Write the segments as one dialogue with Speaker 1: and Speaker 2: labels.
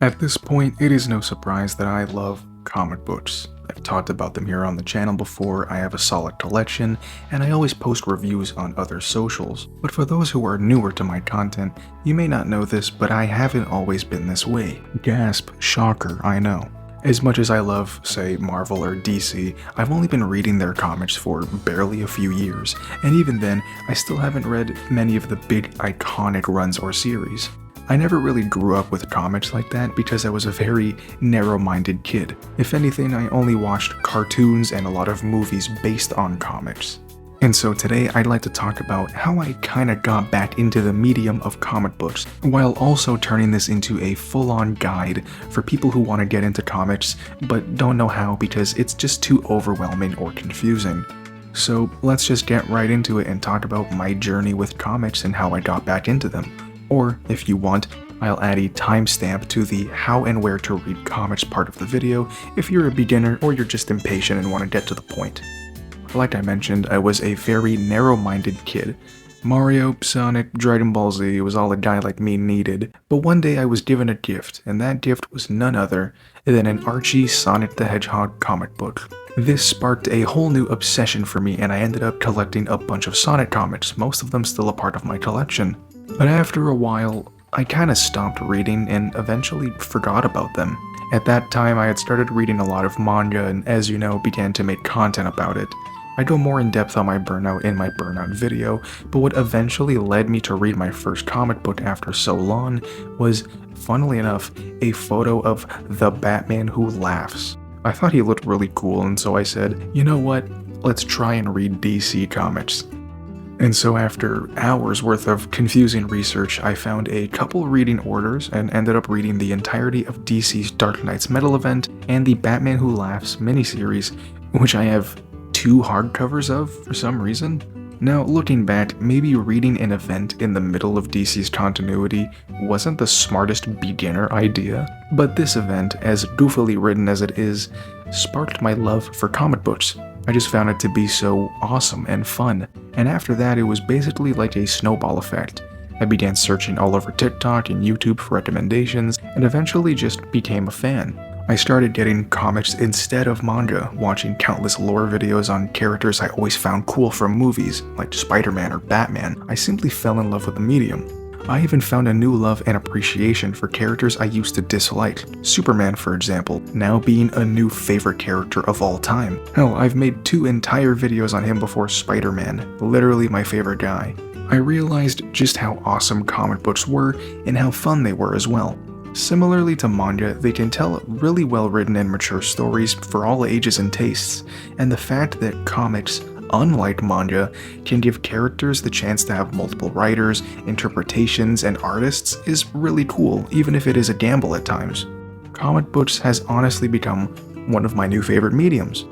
Speaker 1: At this point, it is no surprise that I love comic books. I've talked about them here on the channel before, I have a solid collection, and I always post reviews on other socials. But for those who are newer to my content, you may not know this, but I haven't always been this way. Gasp, shocker, I know. As much as I love, say, Marvel or DC, I've only been reading their comics for barely a few years, and even then, I still haven't read many of the big iconic runs or series. I never really grew up with comics like that because I was a very narrow-minded kid. If anything, I only watched cartoons and a lot of movies based on comics. And so today I'd like to talk about how I kinda got back into the medium of comic books, while also turning this into a full-on guide for people who want to get into comics but don't know how because it's just too overwhelming or confusing. So let's just get right into it and talk about my journey with comics and how I got back into them. Or, if you want, I'll add a timestamp to the how and where to read comics part of the video if you're a beginner or you're just impatient and want to get to the point. Like I mentioned, I was a very narrow-minded kid. Mario, Sonic, Dragon Ball Z was all a guy like me needed, but one day I was given a gift, and that gift was none other than an Archie Sonic the Hedgehog comic book. This sparked a whole new obsession for me, and I ended up collecting a bunch of Sonic comics, most of them still a part of my collection. But after a while, I kinda stopped reading and eventually forgot about them. At that time, I had started reading a lot of manga and, as you know, began to make content about it. I go more in depth on my burnout in my burnout video, but what eventually led me to read my first comic book after so long was, funnily enough, a photo of the Batman Who Laughs. I thought he looked really cool, and so I said, you know what, let's try and read DC comics. And so after hours worth of confusing research, I found a couple reading orders and ended up reading the entirety of DC's Dark Knight's Metal event and the Batman Who Laughs miniseries, which I have 2 hardcovers of for some reason. Now, looking back, maybe reading an event in the middle of DC's continuity wasn't the smartest beginner idea, but this event, as goofily written as it is, sparked my love for comic books. I just found it to be so awesome and fun, and after that it was basically like a snowball effect. I began searching all over TikTok and YouTube for recommendations, and eventually just became a fan. I started getting comics instead of manga, watching countless lore videos on characters I always found cool from movies, like Spider-Man or Batman. I simply fell in love with the medium. I even found a new love and appreciation for characters I used to dislike. Superman, for example, now being a new favorite character of all time. Hell, I've made 2 entire videos on him before Spider-Man, literally my favorite guy. I realized just how awesome comic books were and how fun they were as well. Similarly to manga, they can tell really well written and mature stories for all ages and tastes, and the fact that comics, unlike manga, can give characters the chance to have multiple writers, interpretations, and artists is really cool, even if it is a gamble at times. Comic books has honestly become one of my new favorite mediums.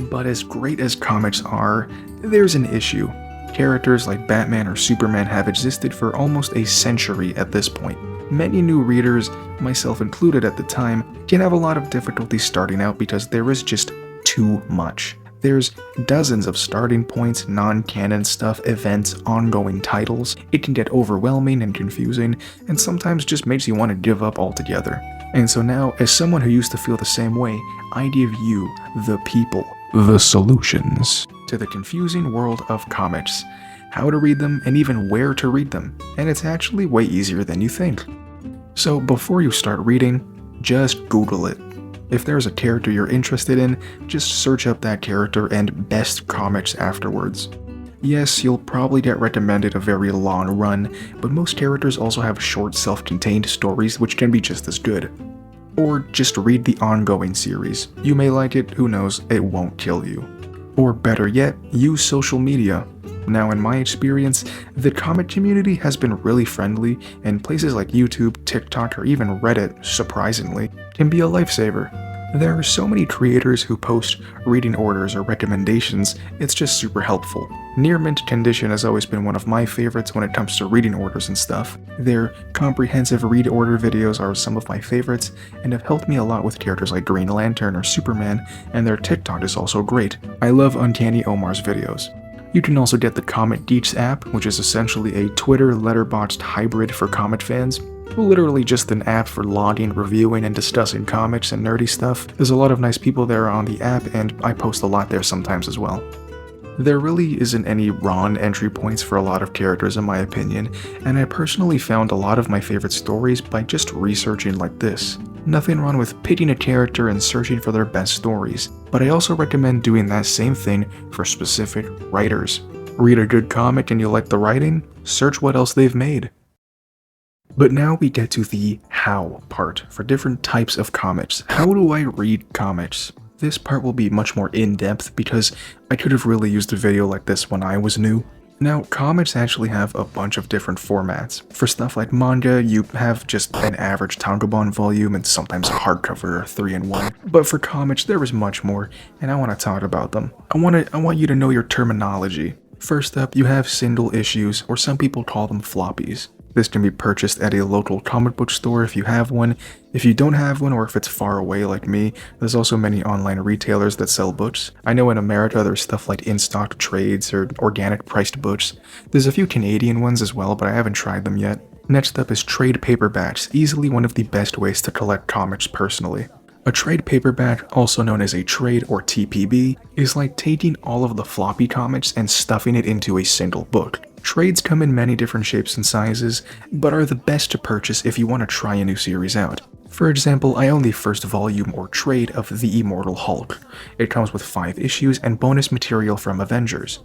Speaker 1: But as great as comics are, there's an issue. Characters like Batman or Superman have existed for almost a century at this point. Many new readers, myself included at the time, can have a lot of difficulty starting out because there is just too much. There's dozens of starting points, non-canon stuff, events, ongoing titles. It can get overwhelming and confusing, and sometimes just makes you want to give up altogether. And so now, as someone who used to feel the same way, I give you, the people, the solutions to the confusing world of comics. How to read them, and even where to read them, and it's actually way easier than you think. So before you start reading, just Google it. If there's a character you're interested in, just search up that character and best comics afterwards. Yes, you'll probably get recommended a very long run, but most characters also have short self-contained stories which can be just as good. Or just read the ongoing series. You may like it, who knows, it won't kill you. Or better yet, use social media. Now, in my experience, the comic community has been really friendly, and places like YouTube, TikTok, or even Reddit, surprisingly, can be a lifesaver. There are so many creators who post reading orders or recommendations, it's just super helpful. Near mint condition has always been one of my favorites when it comes to reading orders and stuff. Their comprehensive read order videos are some of my favorites, and have helped me a lot with characters like Green Lantern or Superman, and their TikTok is also great. I love Uncanny Omar's videos. You can also get the Geeks app, which is essentially a Twitter letterboxd hybrid for comic fans. Literally just an app for logging, reviewing, and discussing comics and nerdy stuff. There's a lot of nice people there on the app, and I post a lot there sometimes as well. There really isn't any wrong entry points for a lot of characters in my opinion, and I personally found a lot of my favorite stories by just researching like this. Nothing wrong with picking a character and searching for their best stories, but I also recommend doing that same thing for specific writers. Read a good comic and you like the writing? Search what else they've made. But now we get to the how part for different types of comics. How do I read comics? This part will be much more in-depth because I could have really used a video like this when I was new. Now, comics actually have a bunch of different formats. For stuff like manga, you have just an average tankobon volume and sometimes a hardcover or 3-in-1. But for comics, there is much more, and I want to talk about them. I want you to know your terminology. First up, you have single issues, or some people call them floppies. This can be purchased at a local comic book store if you have one. If you don't have one, or if it's far away like me, there's also many online retailers that sell books. I know in America there's stuff like in-stock trades or organic priced books. There's a few Canadian ones as well, but I haven't tried them yet. Next up is trade paperbacks, easily one of the best ways to collect comics personally. A trade paperback, also known as a trade or TPB, is like taking all of the floppy comics and stuffing it into a single book. Trades come in many different shapes and sizes, but are the best to purchase if you want to try a new series out. For example, I own the first volume or trade of The Immortal Hulk. It comes with 5 issues and bonus material from Avengers.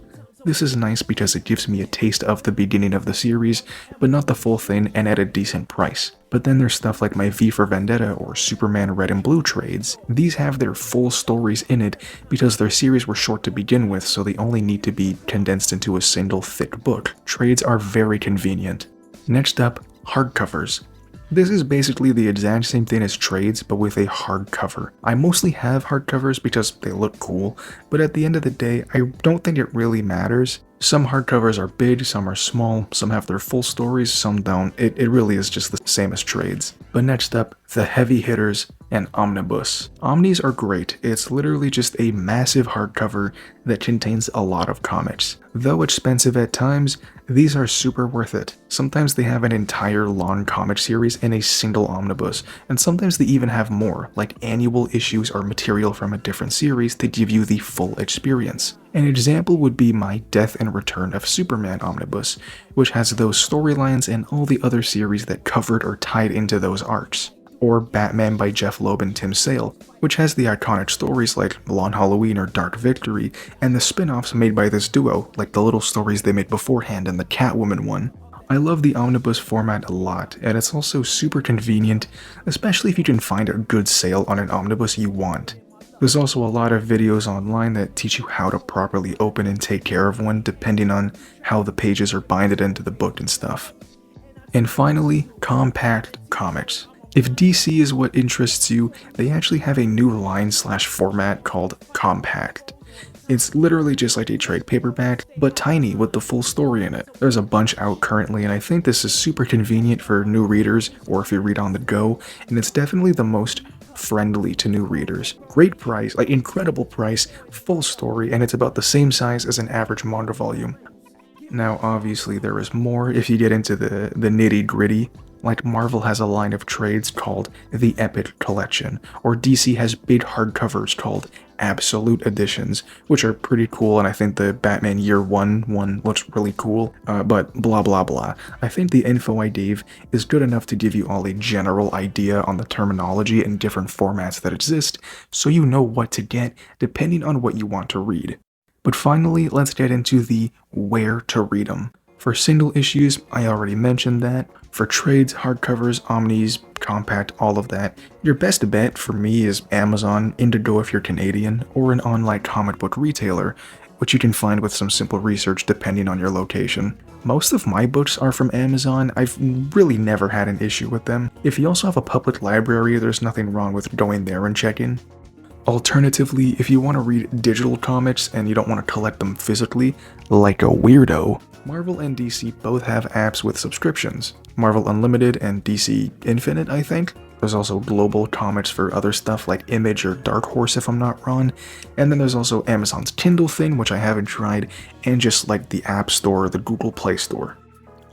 Speaker 1: This is nice because it gives me a taste of the beginning of the series, but not the full thing and at a decent price. But then there's stuff like my V for Vendetta or Superman Red and Blue trades. These have their full stories in it because their series were short to begin with, so they only need to be condensed into a single thick book. Trades are very convenient. Next up, hardcovers. This is basically the exact same thing as trades, but with a hardcover. I mostly have hardcovers because they look cool, but at the end of the day, I don't think it really matters. Some hardcovers are big, some are small, some have their full stories, some don't. It really is just the same as trades. But next up, the heavy hitters and omnibus. Omnis are great. It's literally just a massive hardcover that contains a lot of comics. Though expensive at times, these are super worth it. Sometimes they have an entire long comic series in a single omnibus, and sometimes they even have more, like annual issues or material from a different series to give you the full experience. An example would be my Death and Return of Superman omnibus, which has those storylines and all the other series that covered or tied into those arcs. Or Batman by Jeff Loeb and Tim Sale, which has the iconic stories like Long Halloween or Dark Victory, and the spin-offs made by this duo, like the little stories they made beforehand and the Catwoman one. I love the omnibus format a lot, and it's also super convenient, especially if you can find a good sale on an omnibus you want. There's also a lot of videos online that teach you how to properly open and take care of one depending on how the pages are binded into the book and stuff. And finally, compact comics. If DC is what interests you, they actually have a new line/format called Compact. It's literally just like a trade paperback, but tiny with the full story in it. There's a bunch out currently, and I think this is super convenient for new readers or if you read on the go, and it's definitely the most friendly to new readers. Great price, like incredible price, full story, and it's about the same size as an average manga volume. Now obviously there is more if you get into the nitty-gritty. Like Marvel has a line of trades called the Epic Collection, or DC has big hardcovers called Absolute Editions, which are pretty cool, and I think the Batman Year One looks really cool, but blah blah blah. I think the info I gave is good enough to give you all a general idea on the terminology and different formats that exist, so you know what to get depending on what you want to read. But finally, let's get into the where to read them. For single issues, I already mentioned that. For trades, hardcovers, omnis, compact, all of that, your best bet for me is Amazon, Indigo if you're Canadian, or an online comic book retailer, which you can find with some simple research depending on your location. Most of my books are from Amazon. I've really never had an issue with them. If you also have a public library, there's nothing wrong with going there and checking. Alternatively, if you want to read digital comics and you don't want to collect them physically, like a weirdo, Marvel and DC both have apps with subscriptions. Marvel Unlimited and DC Infinite, I think. There's also global comics for other stuff like Image or Dark Horse if I'm not wrong. And then there's also Amazon's Kindle thing, which I haven't tried, and just like the App Store or the Google Play Store.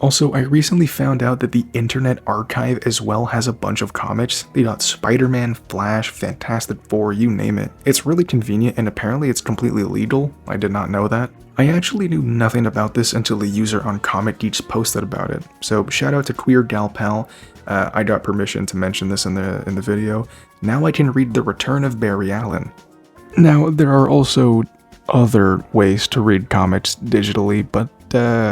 Speaker 1: Also, I recently found out that the Internet Archive as well has a bunch of comics. They got Spider-Man, Flash, Fantastic Four, you name it. It's really convenient and apparently it's completely legal. I did not know that. I actually knew nothing about this until a user on Comic Geeks posted about it. So shout out to QueerGalPal. I got permission to mention this in the video. Now I can read The Return of Barry Allen. Now, there are also other ways to read comics digitally, but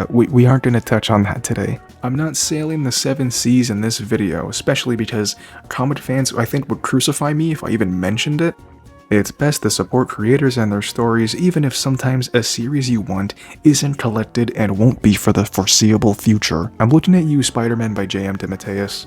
Speaker 1: we aren't going to touch on that today. I'm not sailing the 7 seas in this video, especially because comic fans I think would crucify me if I even mentioned it. It's best to support creators and their stories, even if sometimes a series you want isn't collected and won't be for the foreseeable future. I'm looking at you, Spider-Man by J.M. DeMatteis.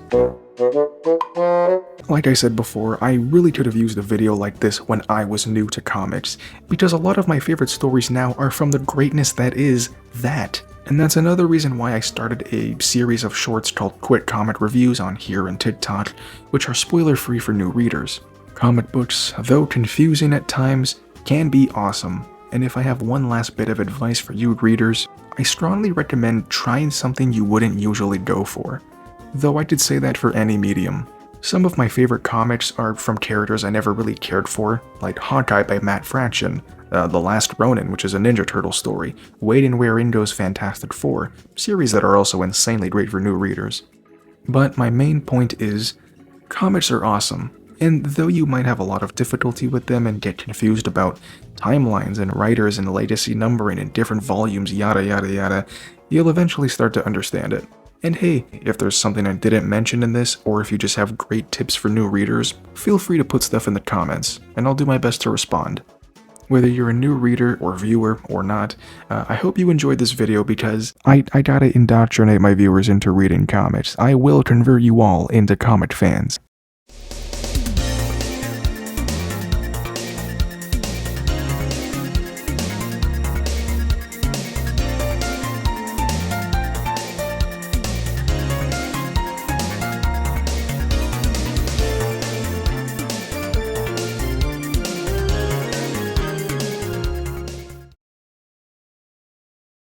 Speaker 1: Like I said before, I really could have used a video like this when I was new to comics, because a lot of my favorite stories now are from the greatness that is that. And that's another reason why I started a series of shorts called Quick Comic Reviews on here and TikTok, which are spoiler-free for new readers. Comic books, though confusing at times, can be awesome, and if I have one last bit of advice for you readers, I strongly recommend trying something you wouldn't usually go for. Though I did say that for any medium. Some of my favorite comics are from characters I never really cared for, like Hawkeye by Matt Fraction, The Last Ronin, which is a Ninja Turtle story, Wade and Where Ingo's Fantastic Four, series that are also insanely great for new readers. But my main point is, comics are awesome. And though you might have a lot of difficulty with them and get confused about timelines and writers and legacy numbering and different volumes, yada yada yada, you'll eventually start to understand it. And hey, if there's something I didn't mention in this, or if you just have great tips for new readers, feel free to put stuff in the comments, and I'll do my best to respond. Whether you're a new reader or viewer or not, I hope you enjoyed this video because I gotta indoctrinate my viewers into reading comics. I will convert you all into comic fans.